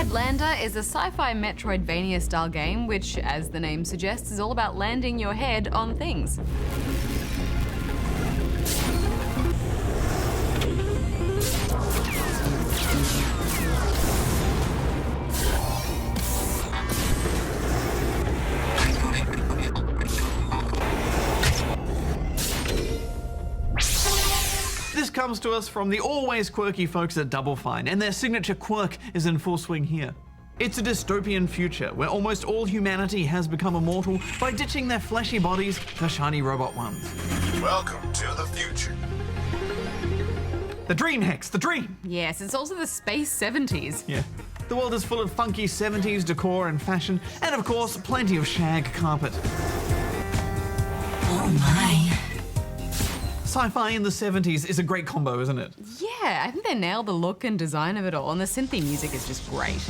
Headlander is a sci-fi metroidvania style game which, as the name suggests, is all about landing your head on things. This comes to us from the always quirky folks at Double Fine, and their signature quirk is in full swing here. It's a dystopian future where almost all humanity has become immortal by ditching their fleshy bodies for shiny robot ones. Welcome to the future. The dream, Hex, the dream! Yes, it's also the space 70s. Yeah. The world is full of funky 70s decor and fashion, and of course, plenty of shag carpet. Oh my. Sci-fi in the 70s is a great combo, isn't it? Yeah, I think they nailed the look and design of it all, and the synthy music is just great.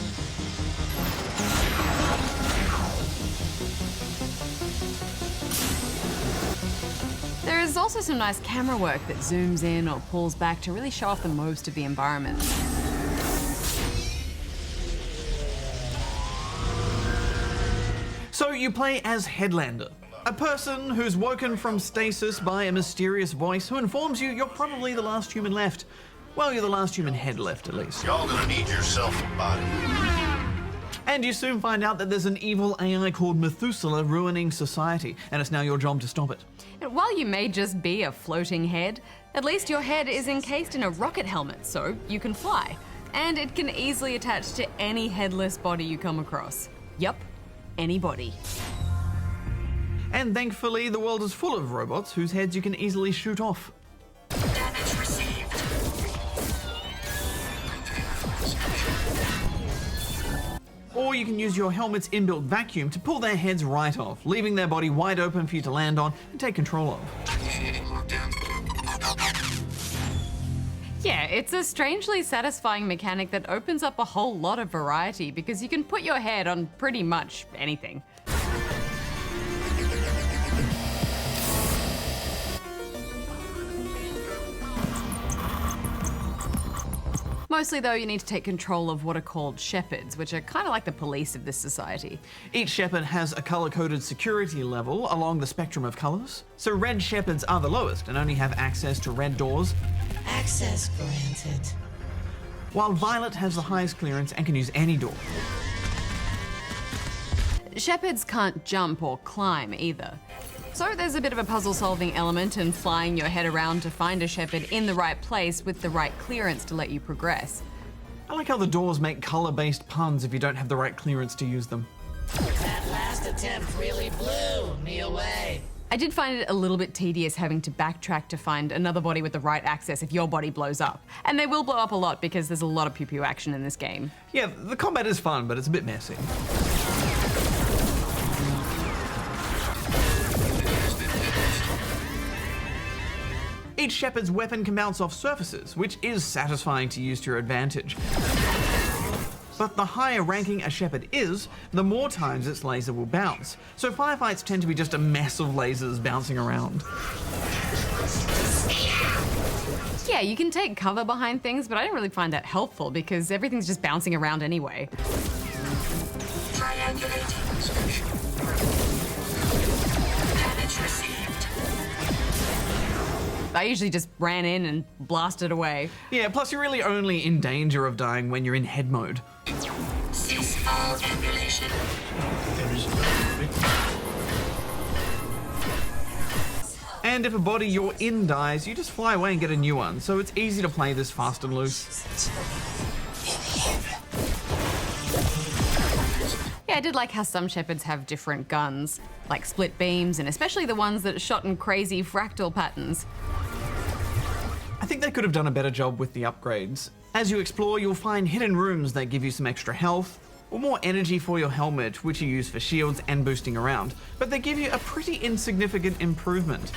There is also some nice camera work that zooms in or pulls back to really show off the most of the environment. So you play as Headlander, a person who's woken from stasis by a mysterious voice who informs you you're probably the last human left. Well, you're the last human head left, at least. Y'all gonna need yourself a body. And you soon find out that there's an evil AI called Methuselah ruining society, and it's now your job to stop it. And while you may just be a floating head, at least your head is encased in a rocket helmet, so you can fly. And it can easily attach to any headless body you come across. Yup, anybody. And thankfully, the world is full of robots whose heads you can easily shoot off. Damage received. Or you can use your helmet's inbuilt vacuum to pull their heads right off, leaving their body wide open for you to land on and take control of. Yeah, it's a strangely satisfying mechanic that opens up a whole lot of variety because you can put your head on pretty much anything. Mostly though, you need to take control of what are called shepherds, which are kind of like the police of this society. Each shepherd has a color-coded security level along the spectrum of colors. So red shepherds are the lowest and only have access to red doors, Access granted. while violet has the highest clearance and can use any door. Shepherds can't jump or climb either. So there's a bit of a puzzle-solving element in flying your head around to find a shepherd in the right place with the right clearance to let you progress. I like how the doors make color-based puns if you don't have the right clearance to use them. That last attempt really blew me away. I did find it a little bit tedious having to backtrack to find another body with the right access if your body blows up. And they will blow up a lot because there's a lot of pew-pew action in this game. Yeah, the combat is fun, but it's a bit messy. Each shepherd's weapon can bounce off surfaces, which is satisfying to use to your advantage. But the higher ranking a shepherd is, the more times its laser will bounce. So firefights tend to be just a mess of lasers bouncing around. Yeah, you can take cover behind things, but I didn't really find that helpful because everything's just bouncing around anyway. Damage received. I usually just ran in and blasted away. Yeah, plus you're really only in danger of dying when you're in head mode. Cease all ambulation. And if a body you're in dies, you just fly away and get a new one, so it's easy to play this fast and loose. Yeah, I did like how some shepherds have different guns, like split beams, and especially the ones that shot in crazy fractal patterns. I think they could have done a better job with the upgrades. As you explore, you'll find hidden rooms that give you some extra health, or more energy for your helmet, which you use for shields and boosting around, but they give you a pretty insignificant improvement.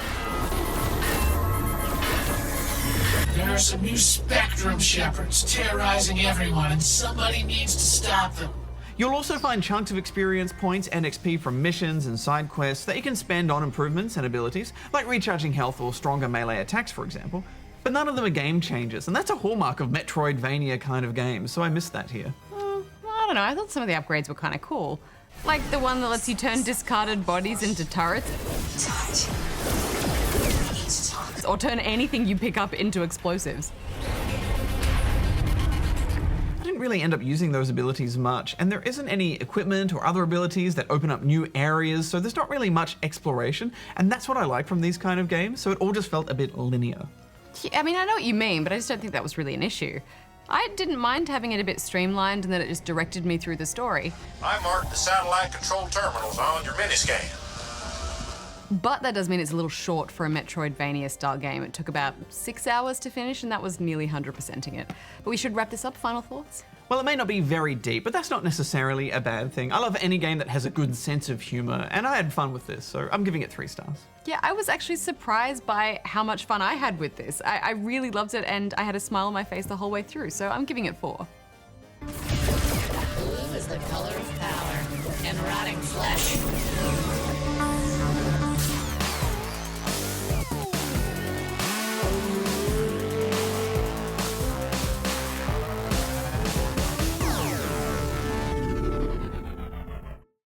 There are some new Spectrum Shepherds terrorizing everyone, and somebody needs to stop them. You'll also find chunks of experience points and XP from missions and side quests that you can spend on improvements and abilities, like recharging health or stronger melee attacks, for example. But none of them are game changers, and that's a hallmark of metroidvania kind of games, so I missed that here. I don't know, I thought some of the upgrades were kind of cool. Like the one that lets you turn discarded bodies into turrets. Or turn anything you pick up into explosives. I didn't really end up using those abilities much, and there isn't any equipment or other abilities that open up new areas, so there's not really much exploration, and that's what I like from these kind of games, so it all just felt a bit linear. Yeah, I mean, I know what you mean, but I just don't think that was really an issue. I didn't mind having it a bit streamlined and that it just directed me through the story. I marked the satellite control terminals on your miniscan. But that does mean it's a little short for a metroidvania style game. It took about 6 hours to finish, and that was nearly 100%ing it. But we should wrap this up. Final thoughts? Well, it may not be very deep, but that's not necessarily a bad thing. I love any game that has a good sense of humor, and I had fun with this, so I'm giving it 3 stars. Yeah, I was actually surprised by how much fun I had with this. I really loved it, and I had a smile on my face the whole way through, so I'm giving it 4. Blue is the color of power and rotting flesh.